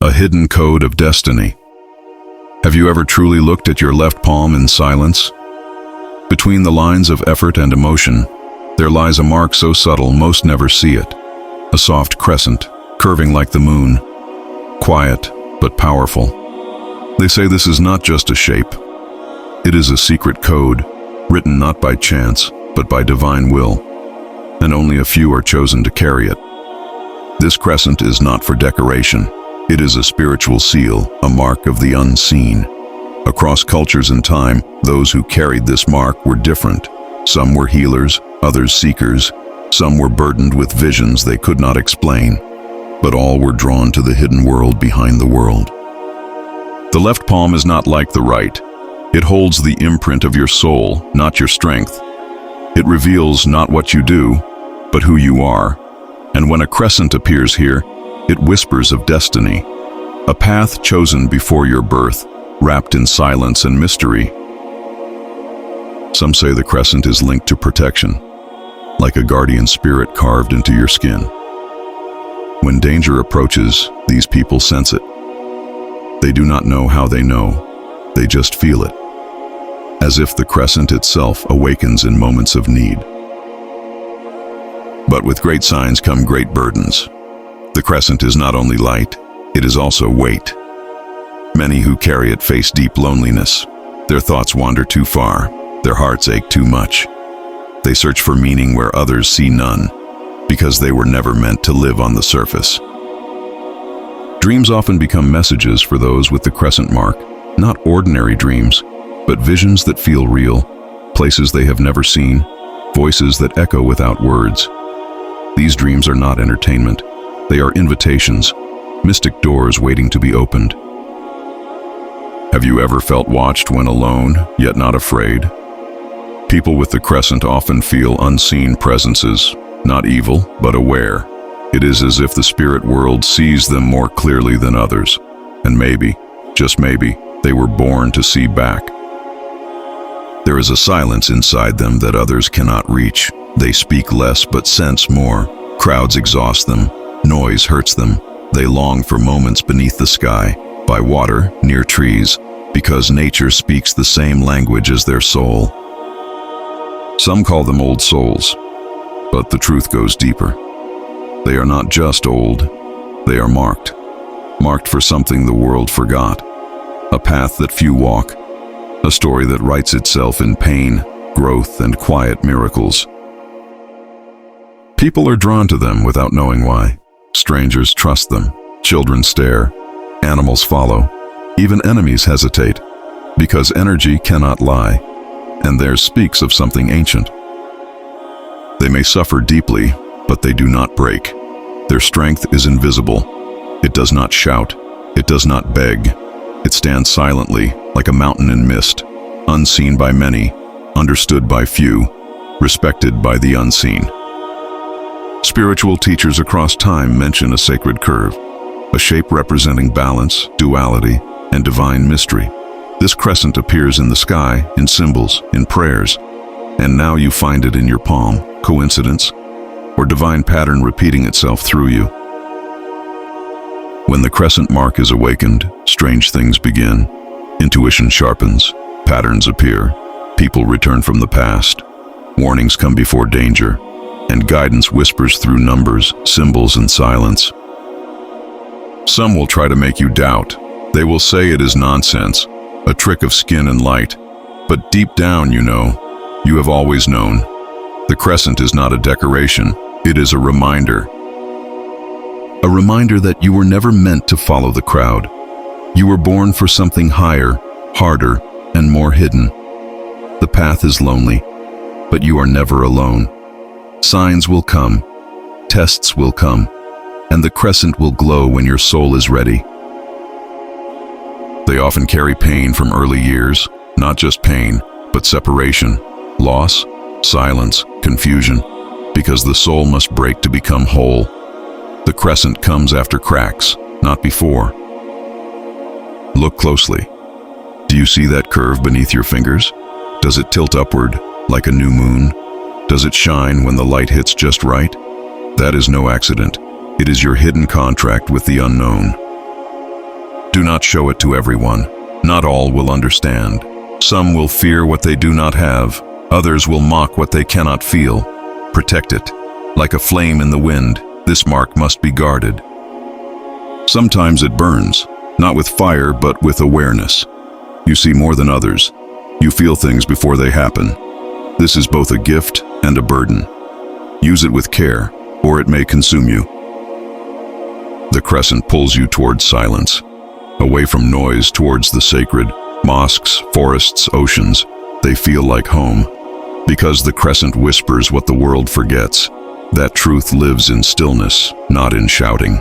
a hidden code of destiny. Have you ever truly looked at your left palm in silence? Between the lines of effort and emotion, there lies a mark so subtle most never see it. A soft crescent, curving like the moon. Quiet, but powerful. They say this is not just a shape. It is a secret code, written not by chance, but by divine will. And only a few are chosen to carry it. This crescent is not for decoration. It is a spiritual seal, a mark of the unseen. Across cultures and time, those who carried this mark were different. Some were healers, others seekers. Some were burdened with visions they could not explain. But all were drawn to the hidden world behind the world. The left palm is not like the right. It holds the imprint of your soul, not your strength. It reveals not what you do, but who you are. And when a crescent appears here, it whispers of destiny, a path chosen before your birth, wrapped in silence and mystery. Some say the crescent is linked to protection, like a guardian spirit carved into your skin. When danger approaches, these people sense it. They do not know how they know, they just feel it, as if the crescent itself awakens in moments of need. But with great signs come great burdens. The crescent is not only light, it is also weight. Many who carry it face deep loneliness. Their thoughts wander too far, their hearts ache too much. They search for meaning where others see none, because they were never meant to live on the surface. Dreams often become messages for those with the crescent mark, not ordinary dreams, but visions that feel real, places they have never seen, voices that echo without words. These dreams are not entertainment. They are invitations, mystic doors waiting to be opened. Have you ever felt watched when alone, yet not afraid? People with the crescent often feel unseen presences, not evil, but aware. It is as if the spirit world sees them more clearly than others, and maybe, just maybe, they were born to see back. There is a silence inside them that others cannot reach. They speak less but sense more. Crowds exhaust them. Noise hurts them. They long for moments beneath the sky, by water, near trees, because nature speaks the same language as their soul. Some call them old souls, but the truth goes deeper. They are not just old, they are marked for something the world forgot, a path that few walk, a story that writes itself in pain, growth, and quiet miracles. People are drawn to them without knowing why. Strangers trust them, children stare, animals follow, even enemies hesitate, because energy cannot lie, and theirs speaks of something ancient. They may suffer deeply, but they do not break. Their strength is invisible. It does not shout, it does not beg. It stands silently, like a mountain in mist, unseen by many, understood by few, respected by the unseen. Spiritual teachers across time mention a sacred curve, a shape representing balance, duality, and divine mystery. This crescent appears in the sky, in symbols, in prayers, and now you find it in your palm. Coincidence? Or divine pattern repeating itself through you? When the crescent mark is awakened, strange things begin. Intuition sharpens, patterns appear, people return from the past, warnings come before danger, and guidance whispers through numbers, symbols, and silence. Some will try to make you doubt. They will say it is nonsense, a trick of skin and light. But deep down, you know, you have always known. The crescent is not a decoration, it is a reminder. A reminder that you were never meant to follow the crowd. You were born for something higher, harder, and more hidden. The path is lonely, but you are never alone. Signs will come, tests will come, and the crescent will glow when your soul is ready. They often carry pain from early years, not just pain, but separation, loss, silence, confusion, because the soul must break to become whole. The crescent comes after cracks, not before. Look closely. Do you see that curve beneath your fingers? Does it tilt upward, like a new moon? Does it shine when the light hits just right? That is no accident. It is your hidden contract with the unknown. Do not show it to everyone. Not all will understand. Some will fear what they do not have. Others will mock what they cannot feel. Protect it. Like a flame in the wind, this mark must be guarded. Sometimes it burns, not with fire but with awareness. You see more than others. You feel things before they happen. This is both a gift and a burden. Use it with care, or it may consume you. The crescent pulls you towards silence, away from noise towards the sacred. Mosques, forests, oceans, they feel like home. Because the crescent whispers what the world forgets, that truth lives in stillness, not in shouting.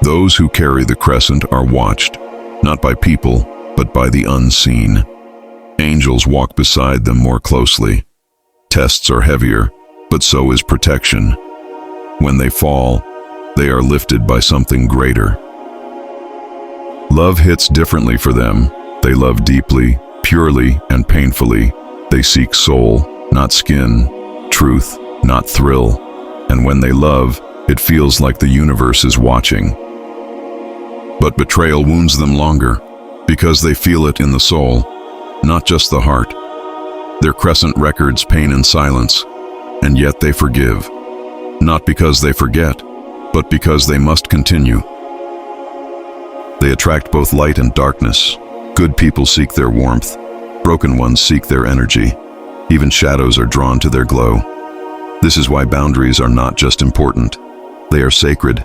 Those who carry the crescent are watched, not by people, but by the unseen. Angels walk beside them more closely. Tests are heavier, but so is protection. When they fall, they are lifted by something greater. Love hits differently for them. They love deeply, purely, and painfully. They seek soul, not skin, truth, not thrill. And when they love, it feels like the universe is watching. But betrayal wounds them longer, because they feel it in the soul, not just the heart. Their crescent records pain in silence, and yet they forgive. Not because they forget, but because they must continue. They attract both light and darkness. Good people seek their warmth. Broken ones seek their energy. Even shadows are drawn to their glow. This is why boundaries are not just important. They are sacred.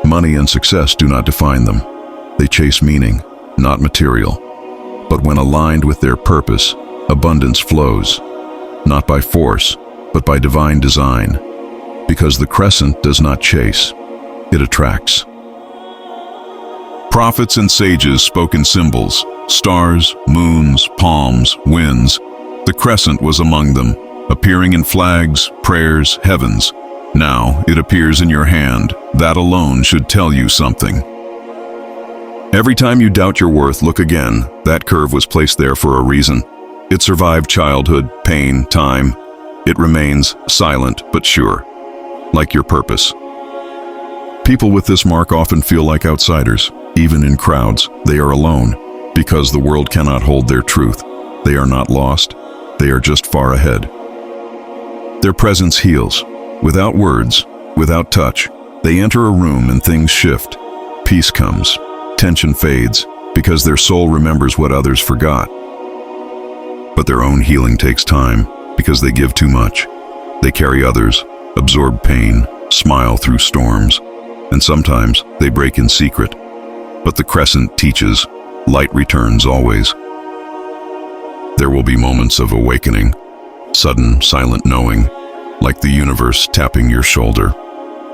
Money and success do not define them. They chase meaning, not material. But when aligned with their purpose, abundance flows, not by force, but by divine design. Because the crescent does not chase, it attracts. Prophets and sages spoke in symbols, stars, moons, palms, winds. The crescent was among them, appearing in flags, prayers, heavens. Now it appears in your hand. That alone should tell you something. Every time you doubt your worth, look again. That curve was placed there for a reason. It survived childhood, pain, time. It remains silent but sure, like your purpose. People with this mark often feel like outsiders. Even in crowds, they are alone, because the world cannot hold their truth. They are not lost, they are just far ahead. Their presence heals. Without words, without touch, they enter a room and things shift. Peace comes, tension fades, because their soul remembers what others forgot. But their own healing takes time, because they give too much. They carry others, absorb pain, smile through storms, and sometimes they break in secret. But the crescent teaches, light returns always. There will be moments of awakening, sudden, silent knowing, like the universe tapping your shoulder.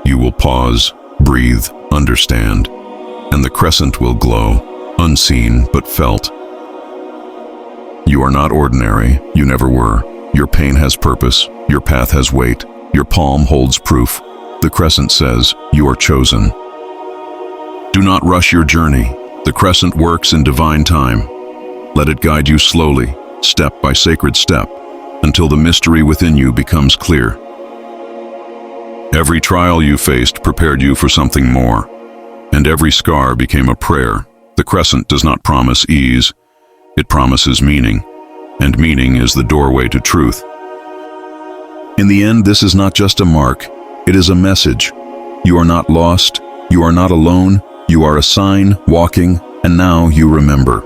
You will pause, breathe, understand, and the crescent will glow, unseen but felt. You are not ordinary, you never were. Your pain has purpose, your path has weight, your palm holds proof. The crescent says, you are chosen. Do not rush your journey. The crescent works in divine time. Let it guide you slowly, step by sacred step, until the mystery within you becomes clear. Every trial you faced prepared you for something more, and every scar became a prayer. The crescent does not promise ease, it promises meaning, and meaning is the doorway to truth. In the end, this is not just a mark, it is a message. You are not lost, you are not alone, you are a sign, walking, and now you remember.